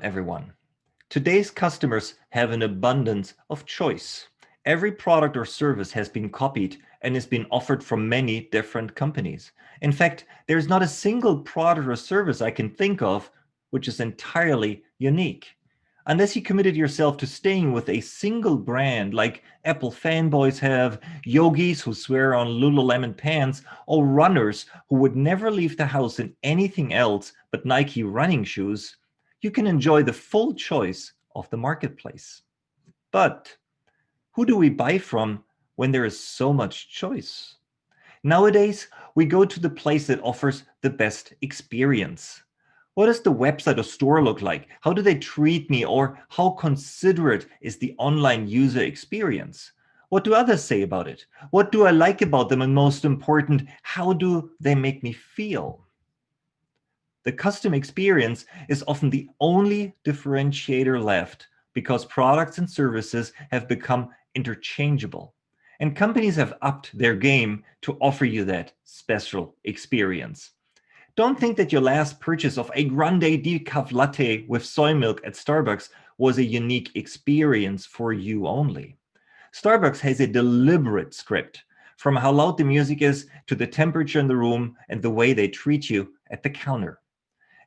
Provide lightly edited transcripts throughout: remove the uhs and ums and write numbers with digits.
everyone. Today's customers have an abundance of choice. Every product or service has been copied and is being offered from many different companies. In fact, there's not a single product or service I can think of which is entirely unique. Unless you committed yourself to staying with a single brand like Apple fanboys have, yogis who swear on Lululemon pants, or runners who would never leave the house in anything else but Nike running shoes, you can enjoy the full choice of the marketplace. But who do we buy from when there is so much choice? Nowadays, we go to the place that offers the best experience. What does the website or store look like? How do they treat me? Or how considerate is the online user experience? What do others say about it? What do I like about them? And most important, how do they make me feel? The custom experience is often the only differentiator left because products and services have become interchangeable. And companies have upped their game to offer you that special experience. Don't think that your last purchase of a grande decaf latte with soy milk at Starbucks was a unique experience for you only. Starbucks has a deliberate script, from how loud the music is to the temperature in the room and the way they treat you at the counter.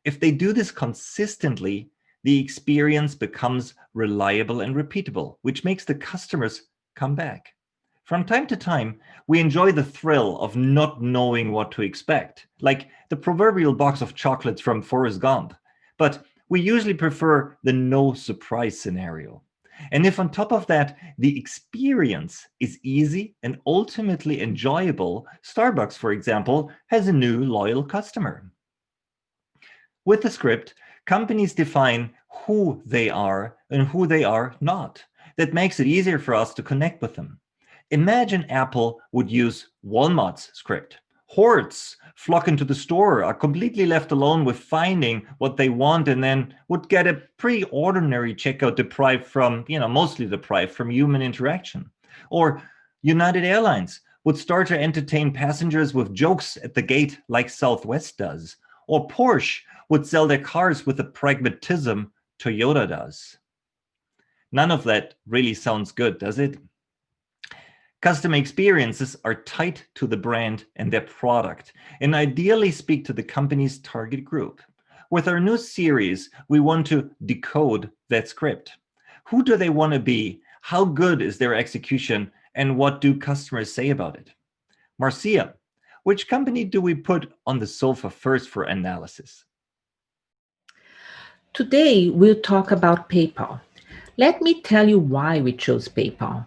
If they do this consistently, the experience becomes reliable and repeatable, which makes the customers come back. From time to time, we enjoy the thrill of not knowing what to expect, like the proverbial box of chocolates from Forrest Gump. But we usually prefer the no surprise scenario. And if on top of that, the experience is easy and ultimately enjoyable, Starbucks, for example, has a new loyal customer. With the script, companies define who they are and who they are not. That makes it easier for us to connect with them. Imagine Apple would use Walmart's script. Hordes flock into the store, are completely left alone with finding what they want, and then would get a pretty ordinary checkout deprived from, mostly deprived from human interaction. Or United Airlines would start to entertain passengers with jokes at the gate like Southwest does. Or Porsche would sell their cars with the pragmatism Toyota does. None of that really sounds good, does it? Customer experiences are tied to the brand and their product, and ideally speak to the company's target group. With our new series, we want to decode that script. Who do they want to be? How good is their execution? And what do customers say about it? Marcia, which company do we put on the sofa first for analysis? Today, we'll talk about PayPal. Let me tell you why we chose PayPal.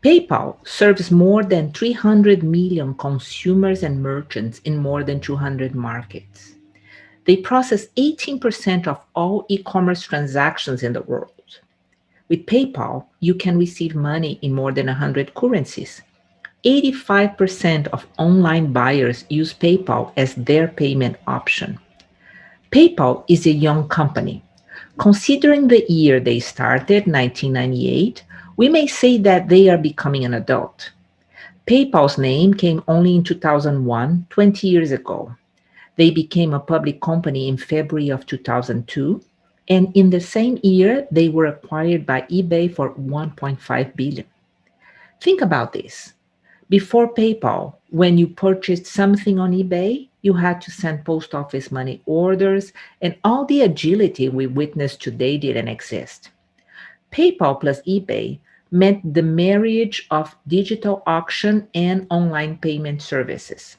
PayPal serves more than 300 million consumers and merchants in more than 200 markets. They process 18% of all e commerce transactions in the world. With PayPal, you can receive money in more than 100 currencies. 85% of online buyers use PayPal as their payment option. PayPal is a young company. Considering the year they started, 1998, we may say that they are becoming an adult. PayPal's name came only in 2001, 20 years ago. They became a public company in February of 2002, and in the same year, they were acquired by eBay for 1.5 billion. Think about this. Before PayPal, when you purchased something on eBay, you had to send post office money orders, and all the agility we witness today didn't exist. PayPal plus eBay meant the marriage of digital auction and online payment services.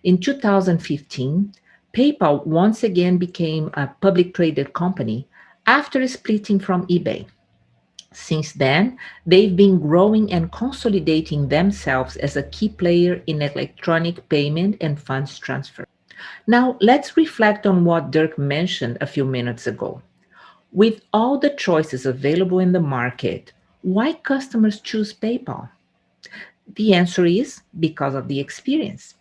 In 2015, PayPal once again became a public traded company after splitting from eBay. Since then, they've been growing and consolidating themselves as a key player in electronic payment and funds transfer. Now, let's reflect on what Dirk mentioned a few minutes ago. With all the choices available in the market, why customers choose PayPal? The answer is because of the experience.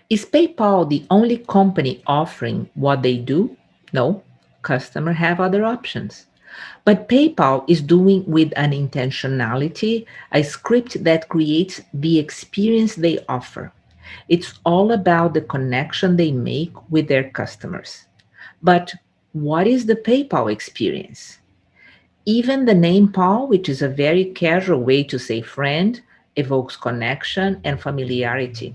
Is PayPal the only company offering what they do? No, customers have other options. But PayPal is doing with an intentionality a script that creates the experience they offer. It's all about the connection they make with their customers. But What is the PayPal experience? Even the name Paul, which is a very casual way to say friend, evokes connection and familiarity.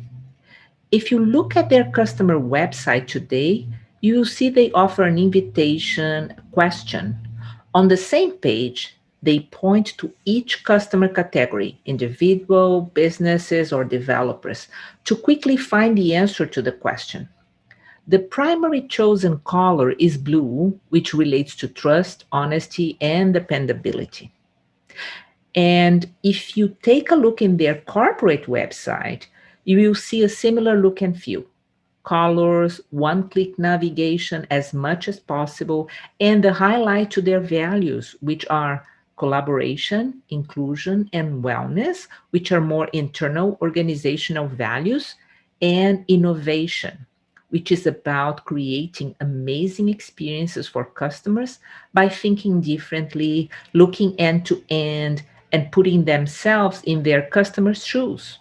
If you look at their customer website today, you will see they offer an invitation question. On the same page, they point to each customer category, individual, businesses, or developers, to quickly find the answer to the question. The primary chosen color is blue, which relates to trust, honesty, and dependability. And if you take a look in their corporate website, you will see a similar look and feel. Colors, one click navigation as much as possible, and the highlight to their values, which are collaboration, inclusion, and wellness, which are more internal organizational values, and innovation, which is about creating amazing experiences for customers by thinking differently, looking end to end, and putting themselves in their customers' shoes.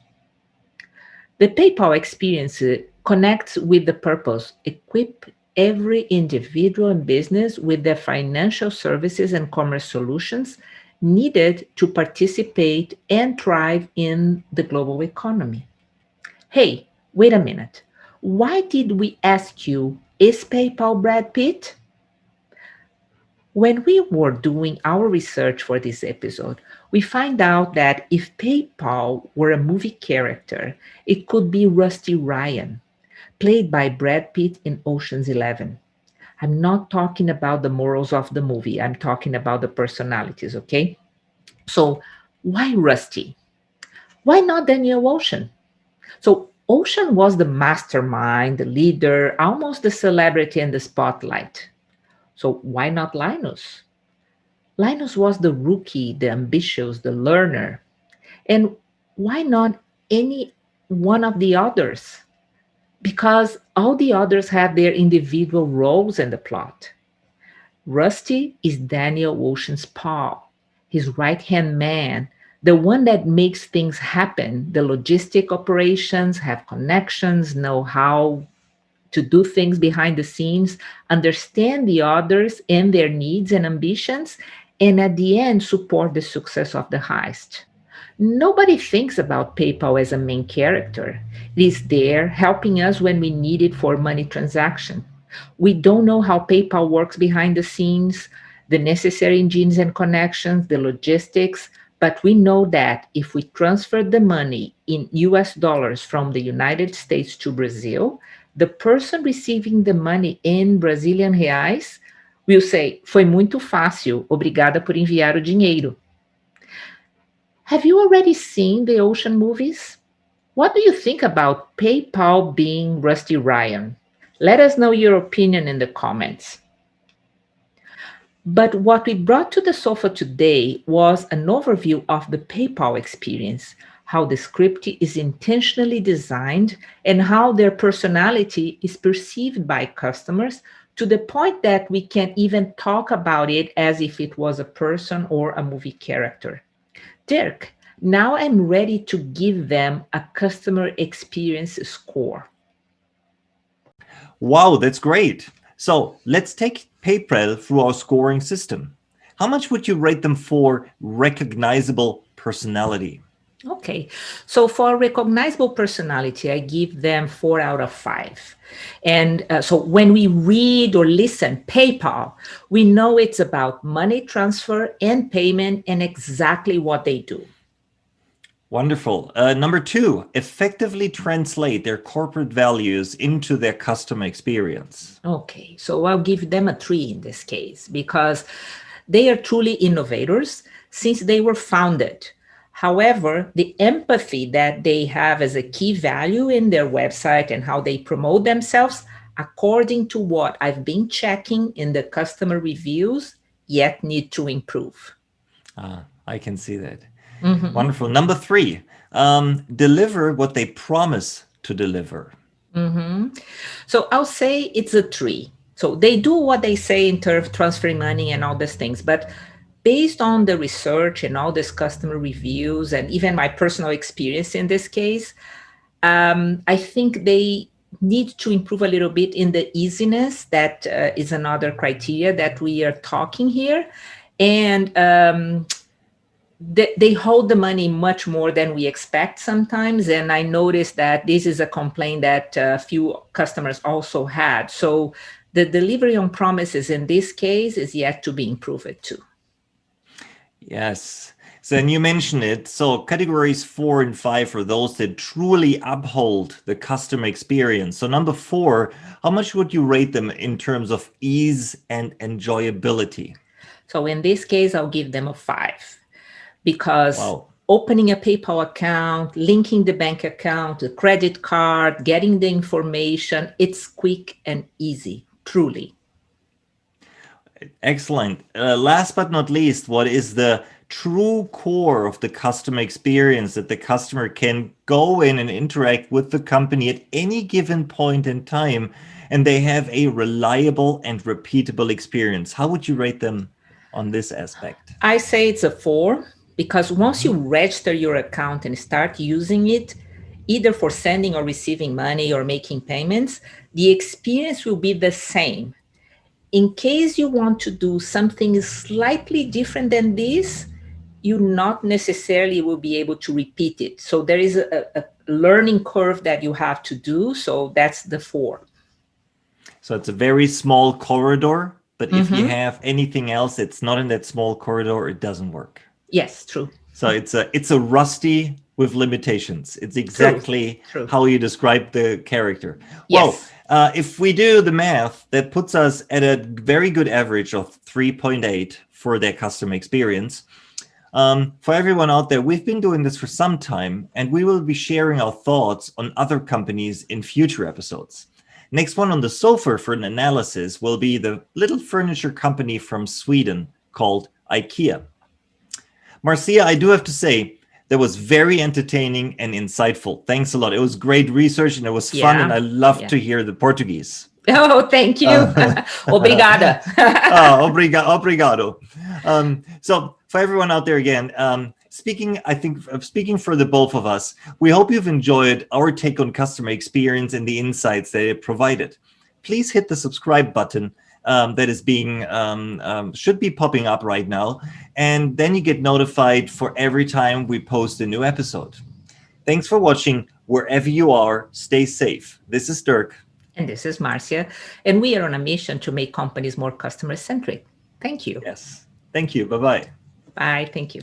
The PayPal experience connects with the purpose, equip every individual and business with the financial services and commerce solutions needed to participate and thrive in the global economy. Hey, wait a minute. Why did we ask you, is PayPal Brad Pitt? When we were doing our research for this episode, we find out that if PayPal were a movie character, it could be Rusty Ryan, played by Brad Pitt in Ocean's 11. I'm not talking about the morals of the movie, I'm talking about the personalities, okay? So, why Rusty? Why not Daniel Ocean? So, Ocean was the mastermind, the leader, almost the celebrity in the spotlight. So, why not Linus? Linus was the rookie, the ambitious, the learner. And why not any one of the others? Because all the others have their individual roles in the plot. Rusty is Daniel Ocean's pal, his right hand man, the one that makes things happen. The logistic operations have connections, know how to do things behind the scenes, understand the others and their needs and ambitions, and at the end, support the success of the heist. Nobody thinks about PayPal as a main character. It is there helping us when we need it for money transaction. We don't know how PayPal works behind the scenes, the necessary engines and connections, the logistics, but we know that if we transfer the money in US dollars from the United States to Brazil, the person receiving the money in Brazilian reais will say, foi muito fácil, obrigada por enviar o dinheiro. Have you already seen the ocean movies? What do you think about PayPal being Rusty Ryan? Let us know your opinion in the comments. But what we brought to the sofa today was an overview of the PayPal experience, how the script is intentionally designed, and how their personality is perceived by customers to the point that we can even talk about it as if it was a person or a movie character. Dirk, now I'm ready to give them a customer experience score. Wow, that's great. So let's take PayPal through our scoring system. How much would you rate them for recognizable personality? Okay, so for recognizable personality, I give them 4 out of 5. And so when we read or listen PayPal, we know it's about money transfer and payment and exactly what they do. Wonderful. Number 2, effectively translate their corporate values into their customer experience. Okay, so I'll give them a 3 in this case because they are truly innovators since they were founded. However, the empathy that they have as a key value in their website and how they promote themselves, according to what I've been checking in the customer reviews, yet need to improve. I can see that. Mhm. Wonderful. Number 3, deliver what they promise to deliver. So I'll say it's a 3. So they do what they say in terms of transferring money and all these things, but based on the research and all these customer reviews and even my personal experience in this case, I think they need to improve a little bit in the easiness. That is another criteria that we are talking here. And they hold the money much more than we expect sometimes. And I noticed that this is a complaint that a few customers also had. So the delivery on promises in this case is yet to be improved too. Yes. So, and you mentioned it. So categories 4 and 5 are those that truly uphold the customer experience. So number 4, how much would you rate them in terms of ease and enjoyability? So in this case, I'll give them a 5 because Wow. opening a PayPal account, linking the bank account, the credit card, getting the information, it's quick and easy, truly. Excellent. Last but not least, what is the true core of the customer experience that the customer can go in and interact with the company at any given point in time, and they have a reliable and repeatable experience? How would you rate them on this aspect? I say it's a 4 because once you register your account and start using it, either for sending or receiving money or making payments, the experience will be the same. In case you want to do something slightly different than this, you not necessarily will be able to repeat it. So there is a learning curve that you have to do. So that's the 4. So it's a very small corridor, but if you have anything else, it's not in that small corridor, it doesn't work. Yes, true. So it's a rusty with limitations. It's exactly True. how you describe the character. Yes. Well, if we do the math, that puts us at a very good average of 3.8 for their customer experience. For everyone out there, we've been doing this for some time, and we will be sharing our thoughts on other companies in future episodes. Next one on the sofa for an analysis will be the little furniture company from Sweden called IKEA. Marcia, I do have to say, that was very entertaining and insightful. Thanks a lot. It was great research and it was fun, and I love to hear the Portuguese. Oh, thank you. Obrigada. Obrigado. So for everyone out there again, speaking for the both of us, we hope you've enjoyed our take on customer experience and the insights that it provided. Please hit the subscribe button that is being should be popping up right now, and then you get notified for every time we post a new episode. Thanks for watching. Wherever you are, stay safe. This is Dirk. And this is Marcia, and we are on a mission to make companies more customer-centric. Thank you. Yes. Thank you. Bye-bye. Bye. Thank you.